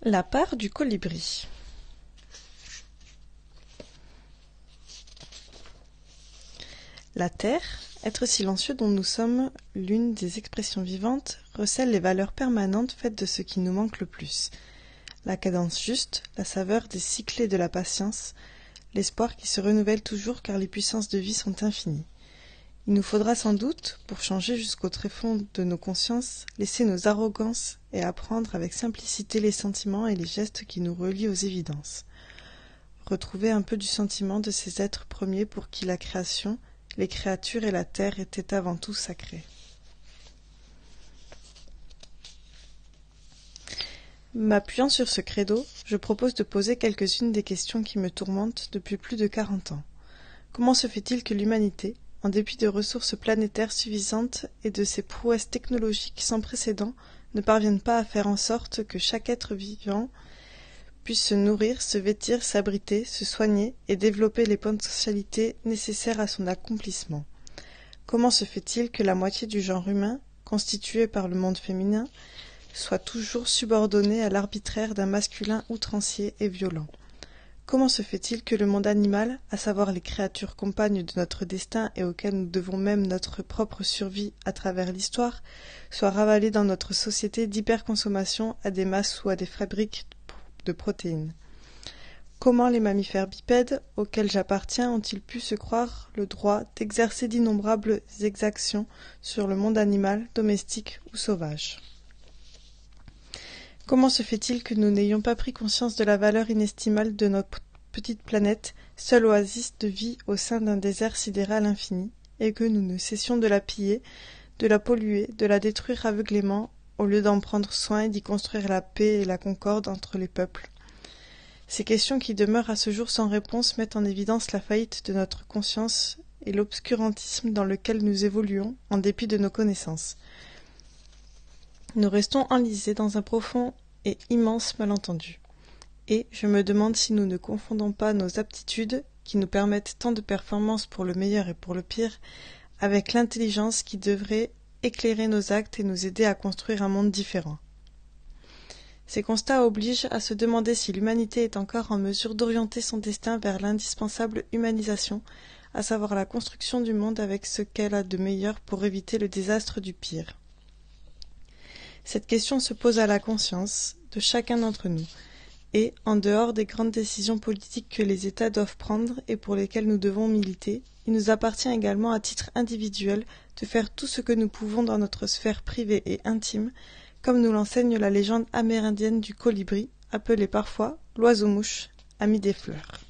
La part du colibri. La terre, être silencieux dont nous sommes l'une des expressions vivantes, recèle les valeurs permanentes faites de ce qui nous manque le plus. La cadence juste, la saveur des cyclés de la patience, l'espoir qui se renouvelle toujours car les puissances de vie sont infinies. Il nous faudra sans doute, pour changer jusqu'au tréfonds de nos consciences, laisser nos arrogances et apprendre avec simplicité les sentiments et les gestes qui nous relient aux évidences. Retrouver un peu du sentiment de ces êtres premiers pour qui la création, les créatures et la terre étaient avant tout sacrées. M'appuyant sur ce credo, je propose de poser quelques-unes des questions qui me tourmentent depuis plus de 40 ans. Comment se fait-il que l'humanité, en dépit de ressources planétaires suffisantes et de ses prouesses technologiques sans précédent, ne parvienne pas à faire en sorte que chaque être vivant puisse se nourrir, se vêtir, s'abriter, se soigner et développer les potentialités nécessaires à son accomplissement? Comment se fait-il que la moitié du genre humain, constitué par le monde féminin, soit toujours subordonnée à l'arbitraire d'un masculin outrancier et violent? Comment se fait-il que le monde animal, à savoir les créatures compagnes de notre destin et auxquelles nous devons même notre propre survie à travers l'histoire, soit ravalé dans notre société d'hyperconsommation à des masses ou à des fabriques de protéines? Comment les mammifères bipèdes, auxquels j'appartiens, ont-ils pu se croire le droit d'exercer d'innombrables exactions sur le monde animal, domestique ou sauvage? Comment se fait-il que nous n'ayons pas pris conscience de la valeur inestimable de notre petite planète, seule oasis de vie au sein d'un désert sidéral infini, et que nous ne cessions de la piller, de la polluer, de la détruire aveuglément, au lieu d'en prendre soin et d'y construire la paix et la concorde entre les peuples? Ces questions qui demeurent à ce jour sans réponse mettent en évidence la faillite de notre conscience et l'obscurantisme dans lequel nous évoluons en dépit de nos connaissances. Nous restons enlisés dans un profond et immense malentendu. Et je me demande si nous ne confondons pas nos aptitudes, qui nous permettent tant de performances pour le meilleur et pour le pire, avec l'intelligence qui devrait éclairer nos actes et nous aider à construire un monde différent. Ces constats obligent à se demander si l'humanité est encore en mesure d'orienter son destin vers l'indispensable humanisation, à savoir la construction du monde avec ce qu'elle a de meilleur pour éviter le désastre du pire. Cette question se pose à la conscience de chacun d'entre nous, et, en dehors des grandes décisions politiques que les États doivent prendre et pour lesquelles nous devons militer, il nous appartient également à titre individuel de faire tout ce que nous pouvons dans notre sphère privée et intime, comme nous l'enseigne la légende amérindienne du colibri, appelé parfois l'oiseau-mouche, ami des fleurs.